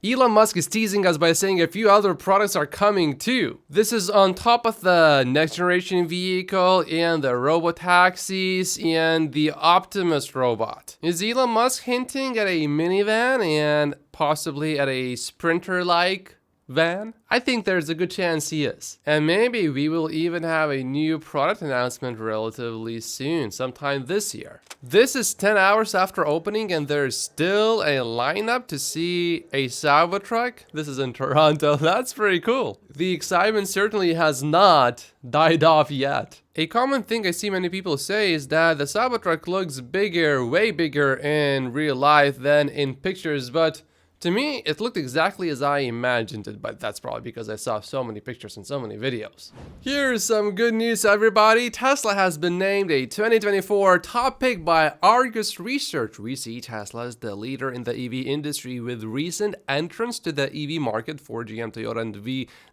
Elon Musk is teasing us by saying a few other products are coming too. This is on top of the next generation vehicle and the robo-taxis and the Optimus robot. Is Elon Musk hinting at a minivan and possibly at a Sprinter-like van? I think there's a good chance he is. And maybe we will even have a new product announcement relatively soon, sometime this year. This is 10 hours after opening and there's still a lineup to see a Cybertruck. This is in Toronto. That's pretty cool. The excitement certainly has not died off yet. A common thing I see many people say is that the Cybertruck looks bigger, way bigger in real life than in pictures, but to me, it looked exactly as I imagined it, but that's probably because I saw so many pictures and so many videos. Here's some good news, everybody. Tesla has been named a 2024 top pick by Argus Research. We see Tesla as the leader in the EV industry with recent entrance to the EV market for GM, Toyota, and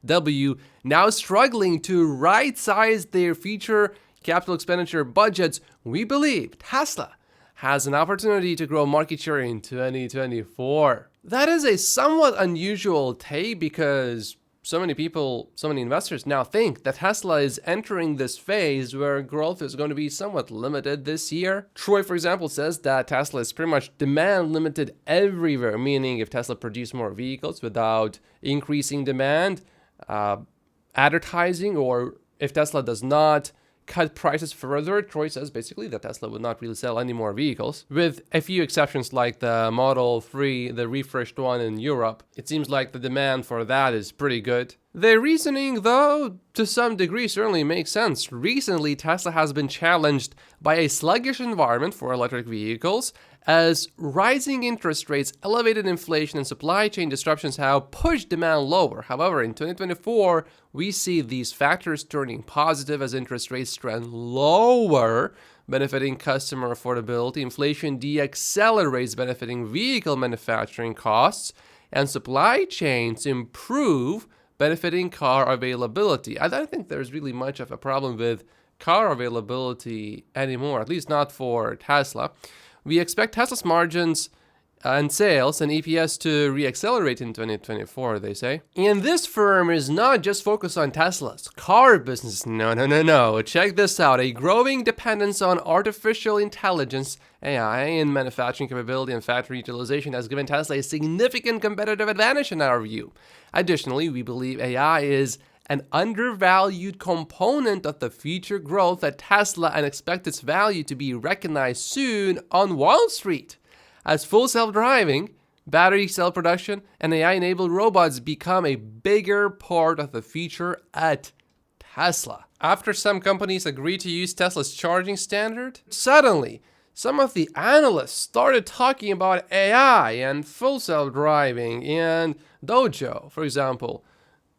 VW now struggling to right-size their future capital expenditure budgets. We believe Tesla has an opportunity to grow market share in 2024. That is a somewhat unusual take because so many people, so many investors now think that Tesla is entering this phase where growth is going to be somewhat limited this year. Troy, for example, says that Tesla is pretty much demand limited everywhere, meaning if Tesla produces more vehicles without increasing demand, advertising, or if Tesla does not cut prices further, Troy says basically that Tesla would not really sell any more vehicles, with a few exceptions like the Model 3, the refreshed one in Europe. It seems like the demand for that is pretty good. Their reasoning, though, to some degree certainly makes sense. Recently, Tesla has been challenged by a sluggish environment for electric vehicles, as rising interest rates, elevated inflation, and supply chain disruptions have pushed demand lower. However, in 2024, we see these factors turning positive as interest rates trend lower, benefiting customer affordability. Inflation deaccelerates, benefiting vehicle manufacturing costs, and supply chains improve, benefiting car availability. I don't think there's really much of a problem with car availability anymore, at least not for Tesla. We expect Tesla's margins and sales and EPS to reaccelerate in 2024, they say. And this firm is not just focused on Tesla's car business. No. Check this out. A growing dependence on artificial intelligence, AI, in manufacturing capability and factory utilization has given Tesla a significant competitive advantage in our view. Additionally, we believe AI is an undervalued component of the future growth at Tesla and expect its value to be recognized soon on Wall Street as full self-driving, battery cell production, and AI-enabled robots become a bigger part of the future at Tesla. After some companies agreed to use Tesla's charging standard, suddenly some of the analysts started talking about AI and full self-driving and Dojo, for example.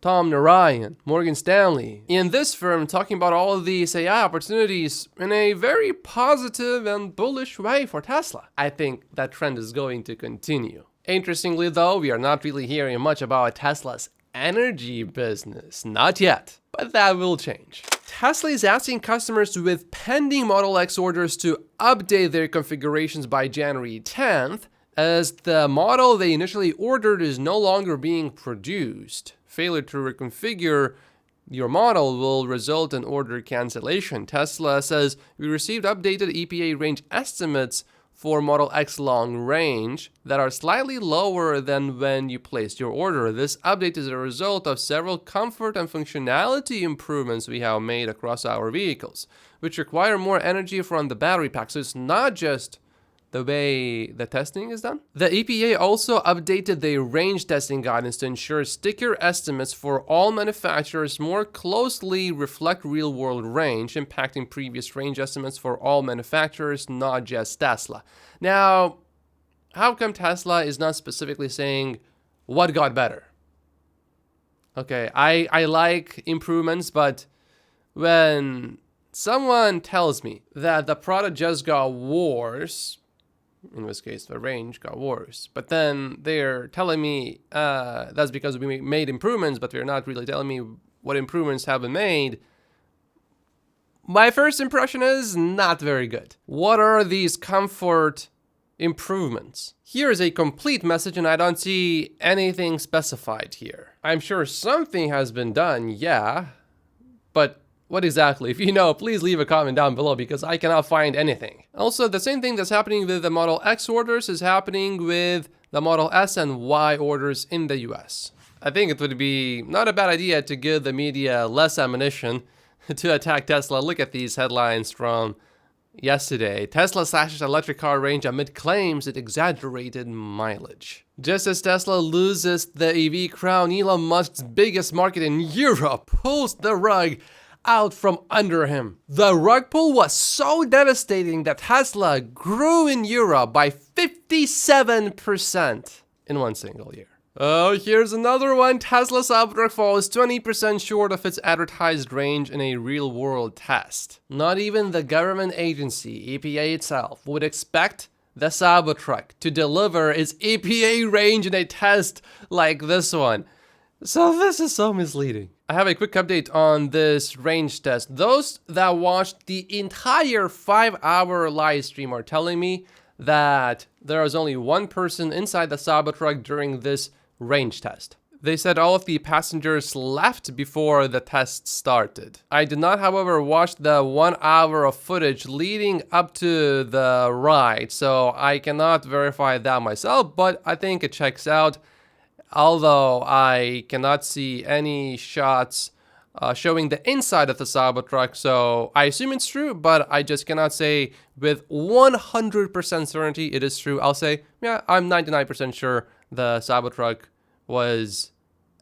Tom Narayan, Morgan Stanley, in this firm talking about all of these AI opportunities in a very positive and bullish way for Tesla. I think that trend is going to continue. Interestingly though, we are not really hearing much about Tesla's energy business, not yet, but that will change. Tesla is asking customers with pending Model X orders to update their configurations by January 10th, as the model they initially ordered is no longer being produced. Failure to reconfigure your model will result in order cancellation. Tesla says, we received updated EPA range estimates for Model X long range that are slightly lower than when you placed your order. This update is a result of several comfort and functionality improvements we have made across our vehicles, which require more energy from the battery pack. So it's not just the way the testing is done. The EPA also updated their range testing guidance to ensure sticker estimates for all manufacturers more closely reflect real-world range, impacting previous range estimates for all manufacturers, not just Tesla. Now, how come Tesla is not specifically saying what got better? Okay, I like improvements, but when someone tells me that the product just got worse, in this case, the range got worse, but then they're telling me that's because we made improvements, but they're not really telling me what improvements have been made. My first impression is not very good. What are these comfort improvements. Here is a complete message and I don't see anything specified here. I'm sure something has been done, yeah, but what exactly? If you know, please leave a comment down below because I cannot find anything. Also, the same thing that's happening with the Model X orders is happening with the Model S and Y orders in the US. I think it would be not a bad idea to give the media less ammunition to attack Tesla. Look at these headlines from yesterday. Tesla slashes electric car range amid claims it exaggerated mileage. Just as Tesla loses the EV crown, Elon Musk's biggest market in Europe pulls the rug out from under him. The rug pull was so devastating that Tesla grew in Europe by 57% in one single year. Oh, here's another one. Tesla Cybertruck falls 20% short of its advertised range in a real-world test. Not even the government agency, EPA itself, would expect the Cybertruck to deliver its EPA range in a test like this one. So this is so misleading. I have a quick update on this range test. Those that watched the entire 5-hour live stream are telling me that there was only one person inside the Cybertruck during this range test. They said all of the passengers left before the test started. I did not, however, watch the 1 hour of footage leading up to the ride, so I cannot verify that myself, but I think it checks out. Although I cannot see any shots showing the inside of the Cybertruck, so I assume it's true, but I just cannot say with 100% certainty it is true. I'll say, yeah, I'm 99% sure the Cybertruck was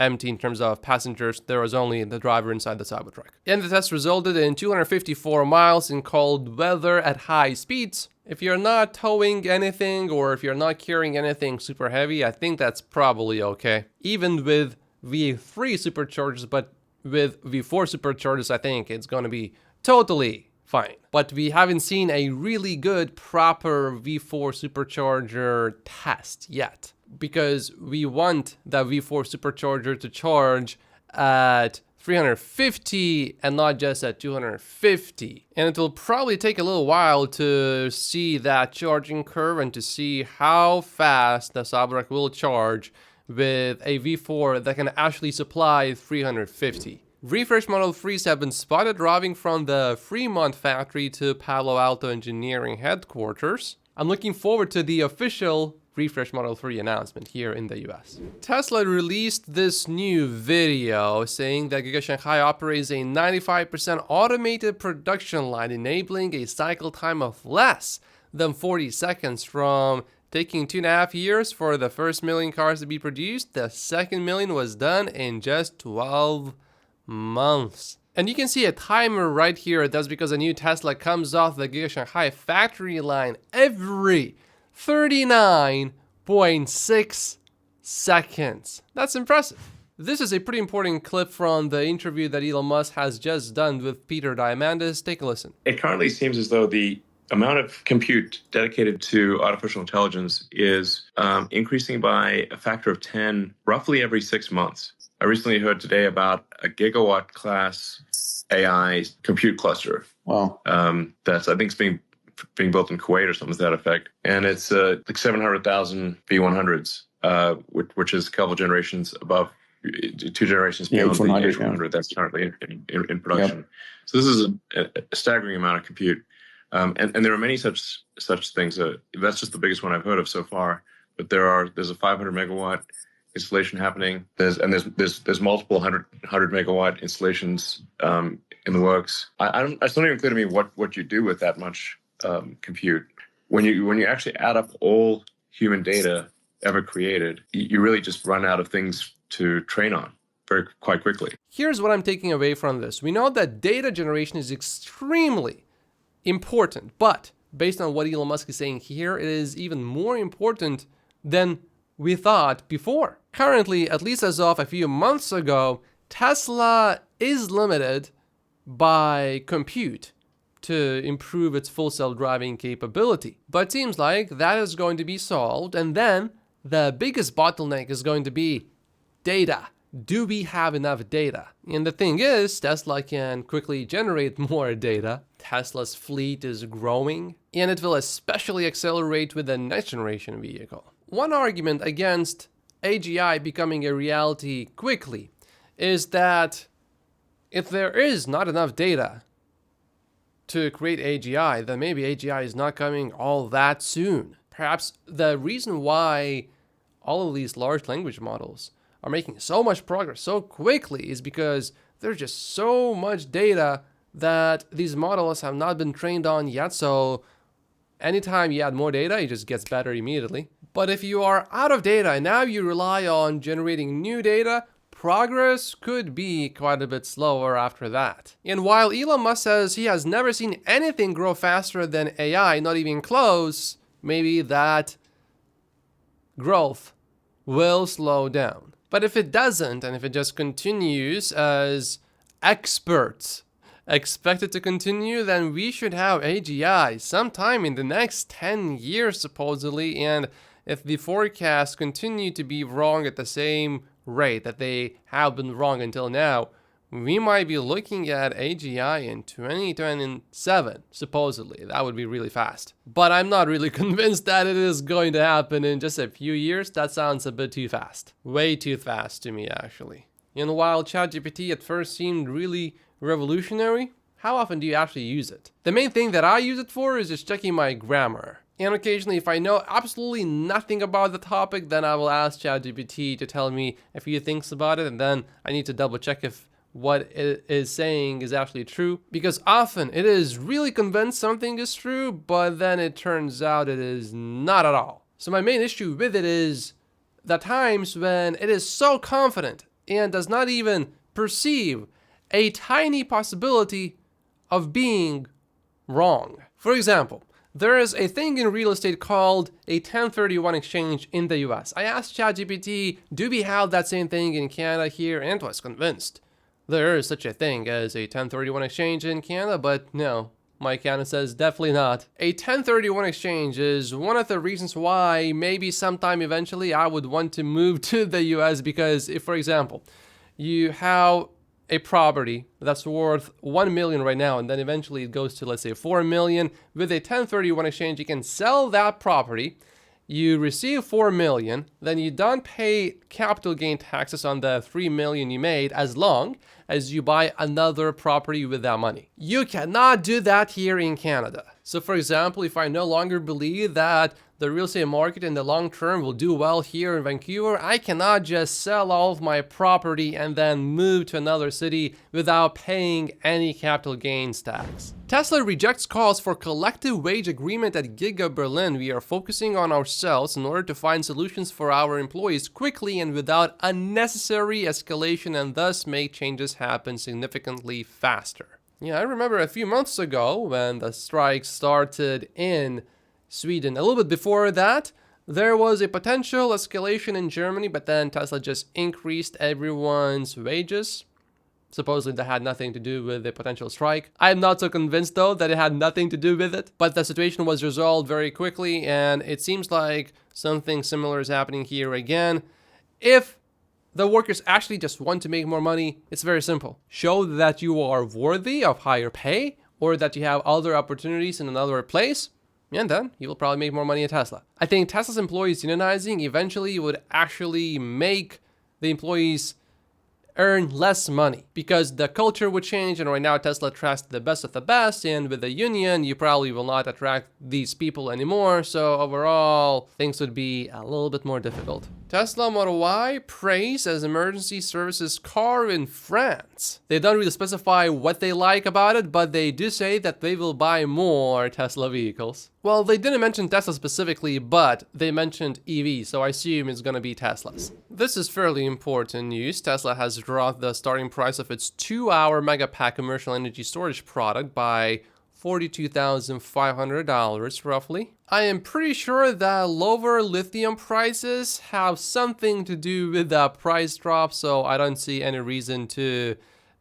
empty in terms of passengers. There was only the driver inside the Cybertruck. And the test resulted in 254 miles in cold weather at high speeds. If you're not towing anything or if you're not carrying anything super heavy, I think that's probably okay. Even with V3 superchargers, but with V4 superchargers, I think it's going to be totally fine. But we haven't seen a really good, proper V4 supercharger test yet, because we want the V4 supercharger to charge at 350 and not just at 250. And it will probably take a little while to see that charging curve and to see how fast the Cybertruck will charge with a V4 that can actually supply 350. Refresh Model 3s have been spotted driving from the Fremont factory to Palo Alto engineering headquarters. I'm looking forward to the official Refresh Model 3 announcement here in the US. Tesla released this new video saying that Giga Shanghai operates a 95% automated production line, enabling a cycle time of less than 40 seconds. From taking 2.5 years for the first million cars to be produced, the second million was done in just 12 months. And you can see a timer right here. That's because a new Tesla comes off the Giga Shanghai factory line every 39.6 seconds. That's impressive. This is a pretty important clip from the interview that Elon Musk has just done with Peter Diamandis. Take a listen. It currently seems as though the amount of compute dedicated to artificial intelligence is increasing by a factor of 10 roughly every 6 months. I recently heard today about a gigawatt class AI compute cluster. Wow. That's, I think, it's being built in Kuwait or something to that effect. And it's like 700,000 V100s, which is a couple generations above, 2 generations beyond the H100 that's currently in production. Yep. So this is a staggering amount of compute. And there are many such things. That's just the biggest one I've heard of so far. But there's a 500 megawatt installation happening. There's multiple 100 megawatt installations in the works. It's not even clear to me what you do with that much compute. When you actually add up all human data ever created, you really just run out of things to train on quite quickly. Here's what I'm taking away from this. We know that data generation is extremely important, but based on what Elon Musk is saying here, it is even more important than we thought before. Currently, at least as of a few months ago, Tesla is limited by compute to improve its full self-driving capability. But it seems like that is going to be solved, and then the biggest bottleneck is going to be data. Do we have enough data? And the thing is, Tesla can quickly generate more data. Tesla's fleet is growing. and it will especially accelerate with the next generation vehicle. One argument against AGI becoming a reality quickly is that if there is not enough data to create AGI, then maybe AGI is not coming all that soon. Perhaps the reason why all of these large language models are making so much progress so quickly is because there's just so much data that these models have not been trained on yet. So anytime you add more data, it just gets better immediately. But if you are out of data and now you rely on generating new data, progress could be quite a bit slower after that. And while Elon Musk says he has never seen anything grow faster than AI, not even close, maybe that growth will slow down. But if it doesn't, and if it just continues as experts expect it to continue, then we should have AGI sometime in the next 10 years, supposedly. And if the forecasts continue to be wrong at the same rate that they have been wrong until now, we might be looking at AGI in 2027, supposedly. That would be really fast. But I'm not really convinced that it is going to happen in just a few years. That sounds a bit too fast. Way too fast to me, actually. And while ChatGPT at first seemed really revolutionary, how often do you actually use it? The main thing that I use it for is just checking my grammar. And occasionally, if I know absolutely nothing about the topic, then I will ask ChatGPT to tell me a few things about it, and then I need to double check if what it is saying is actually true. Because often it is really convinced something is true, but then it turns out it is not at all. So my main issue with it is the times when it is so confident and does not even perceive a tiny possibility of being wrong. For example, there is a thing in real estate called a 1031 exchange in the US. I asked ChatGPT, do we have that same thing in Canada here? And was convinced there is such a thing as a 1031 exchange in Canada, but no. My Canada says definitely not. A 1031 exchange is one of the reasons why maybe sometime eventually I would want to move to the US, because if, for example, you have a property that's worth 1 million right now, and then eventually it goes to, let's say, 4 million. With a 1031 exchange, you can sell that property, you receive 4 million, then you don't pay capital gain taxes on the 3 million you made as long as you buy another property with that money. You cannot do that here in Canada. So for example, if I no longer believe that the real estate market in the long term will do well here in Vancouver, I cannot just sell all of my property and then move to another city without paying any capital gains tax. Tesla rejects calls for collective wage agreement at Giga Berlin. We are focusing on ourselves in order to find solutions for our employees quickly and without unnecessary escalation, and thus make changes happen significantly faster. Yeah, I remember a few months ago when the strike started in Sweden. A little bit before that, there was a potential escalation in Germany, but then Tesla just increased everyone's wages. Supposedly that had nothing to do with the potential strike. I'm not so convinced though that it had nothing to do with it, but the situation was resolved very quickly, and it seems like something similar is happening here again. If the workers actually just want to make more money, it's very simple. Show that you are worthy of higher pay, or that you have other opportunities in another place, and then you will probably make more money at Tesla. I think Tesla's employees unionizing eventually would actually make the employees earn less money, because the culture would change, and right now Tesla attracts the best of the best, and with the union you probably will not attract these people anymore, so overall things would be a little bit more difficult. Tesla Model Y praised as emergency services car in France. They don't really specify what they like about it, but they do say that they will buy more Tesla vehicles. Well, they didn't mention Tesla specifically, but they mentioned EV, so I assume it's gonna be Teslas. This is fairly important news. Tesla has dropped the starting price of its 2-hour Megapack commercial energy storage product by $42,500 roughly. I am pretty sure that lower lithium prices have something to do with that price drop, so I don't see any reason to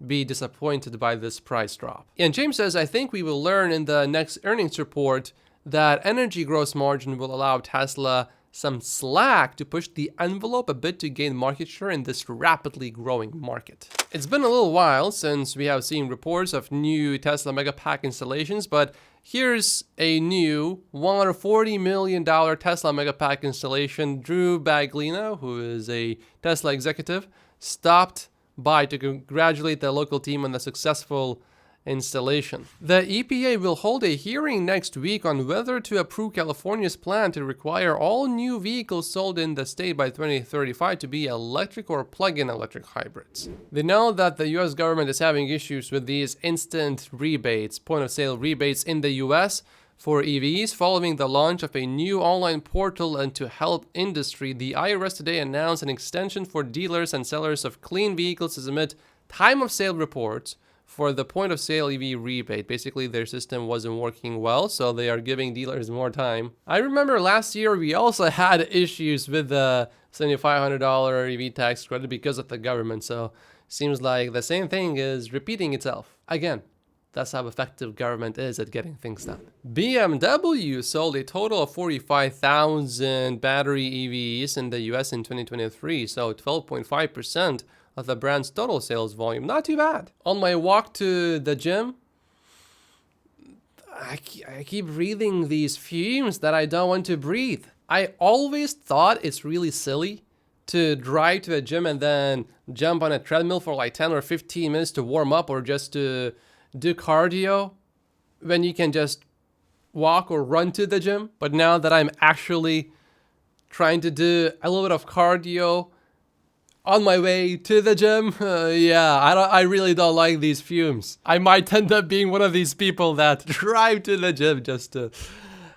be disappointed by this price drop. And James says, I think we will learn in the next earnings report that energy gross margin will allow Tesla some slack to push the envelope a bit to gain market share in this rapidly growing market. It's been a little while since we have seen reports of new Tesla Megapack installations, but here's a new $140 million Tesla Megapack installation. Drew Baglino, who is a Tesla executive, stopped by to congratulate the local team on the successful installation. The EPA will hold a hearing next week on whether to approve California's plan to require all new vehicles sold in the state by 2035 to be electric or plug-in electric hybrids. They know that the US government is having issues with these instant rebates, point-of-sale rebates in the US for EVs following the launch of a new online portal. And to help industry, the IRS today announced an extension for dealers and sellers of clean vehicles to submit time of sale reports for the point of sale EV rebate. Basically, their system wasn't working well, so they are giving dealers more time. I remember last year we also had issues with the $7,500 EV tax credit because of the government, so seems like the same thing is repeating itself. Again, that's how effective government is at getting things done. BMW sold a total of 45,000 battery EVs in the US in 2023, so 12.5% of the brand's total sales volume. Not too bad. On my walk to the gym, I keep breathing these fumes that I don't want to breathe. I always thought it's really silly to drive to the gym and then jump on a treadmill for like 10 or 15 minutes to warm up or just to do cardio when you can just walk or run to the gym. But now that I'm actually trying to do a little bit of cardio on my way to the gym, I really don't like these fumes. I might end up being one of these people that drive to the gym just to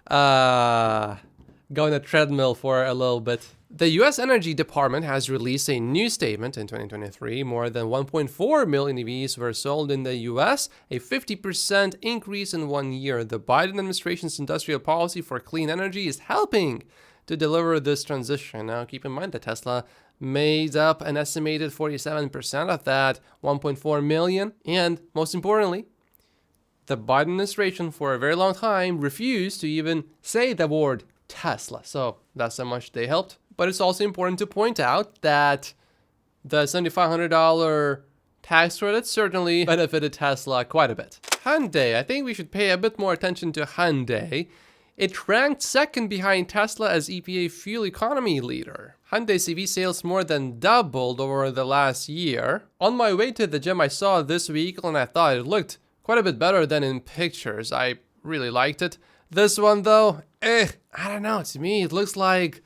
go on a treadmill for a little bit. The US Energy Department has released a new statement in 2023. More than 1.4 million EVs were sold in the US, a 50% increase in 1 year. The Biden administration's industrial policy for clean energy is helping to deliver this transition. Now, keep in mind that Tesla made up an estimated 47% of that 1.4 million. And most importantly, the Biden administration for a very long time refused to even say the word Tesla. So that's how much they helped. But it's also important to point out that the $7,500 tax credit certainly benefited Tesla quite a bit. Hyundai, I think we should pay a bit more attention to Hyundai. It ranked second behind Tesla as EPA fuel economy leader. Hyundai's EV sales more than doubled over the last year. On my way to the gym, I saw this vehicle and I thought it looked quite a bit better than in pictures. I really liked it. This one though, I don't know, to me it looks like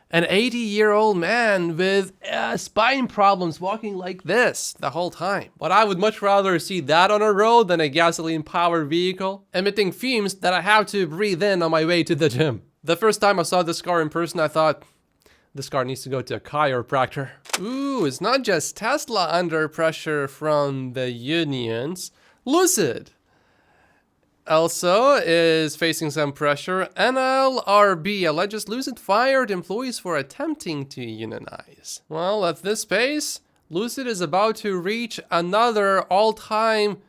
an 80-year-old man with spine problems walking like this the whole time. But I would much rather see that on a road than a gasoline-powered vehicle emitting fumes that I have to breathe in on my way to the gym. The first time I saw this car in person, I thought, this car needs to go to a chiropractor. Ooh, it's not just Tesla under pressure from the unions. Lucid also is facing some pressure. NLRB alleges Lucid fired employees for attempting to unionize. Well, at this pace, Lucid is about to reach another all-time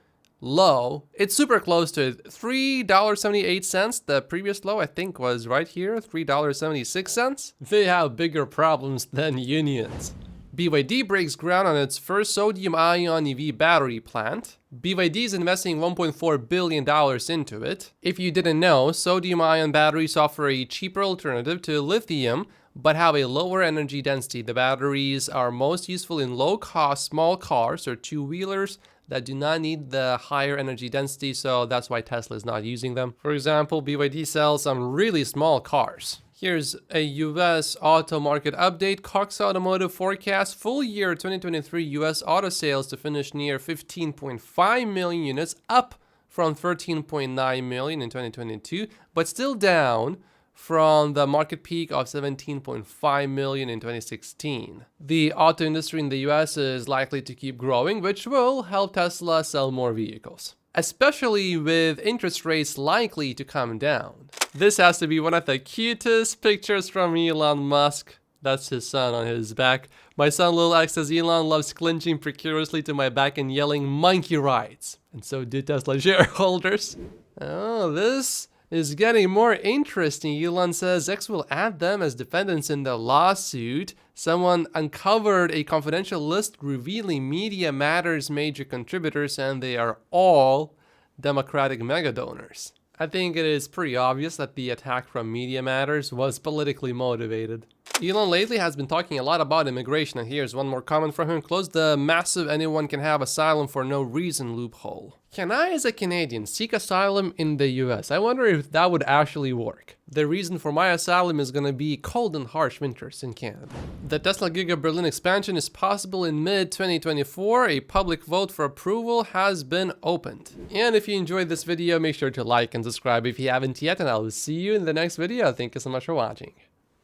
low. It's super close to it. $3.78. The previous low, I think, was right here, $3.76. They have bigger problems than unions. BYD breaks ground on its first sodium-ion EV battery plant. BYD is investing $1.4 billion into it. If you didn't know, sodium-ion batteries offer a cheaper alternative to lithium, but have a lower energy density. The batteries are most useful in low-cost small cars or two-wheelers that do not need the higher energy density, so that's why Tesla is not using them. For example, BYD sells some really small cars. Here's a US auto market update. Cox Automotive forecasts full year 2023 US auto sales to finish near 15.5 million units, up from 13.9 million in 2022, but still down from the market peak of 17.5 million in 2016. The auto industry in the US is likely to keep growing, which will help Tesla sell more vehicles, especially with interest rates likely to come down. This has to be one of the cutest pictures from Elon Musk. That's his son on his back. My son Lil X says Elon loves clinching precariously to my back and yelling monkey rides. And so do Tesla shareholders. Oh, this is getting more interesting. Elon says X will add them as defendants in the lawsuit. Someone uncovered a confidential list revealing Media Matters major contributors, and they are all Democratic mega donors. I think it is pretty obvious that the attack from Media Matters was politically motivated. Elon lately has been talking a lot about immigration, and here's one more comment from him. Close the massive anyone can have asylum for no reason loophole. Can I, as a Canadian, seek asylum in the US? I wonder if that would actually work. The reason for my asylum is gonna be cold and harsh winters in Canada. The Tesla Giga Berlin expansion is possible in mid-2024. A public vote for approval has been opened. And if you enjoyed this video, make sure to like and subscribe if you haven't yet, and I will see you in the next video. Thank you so much for watching.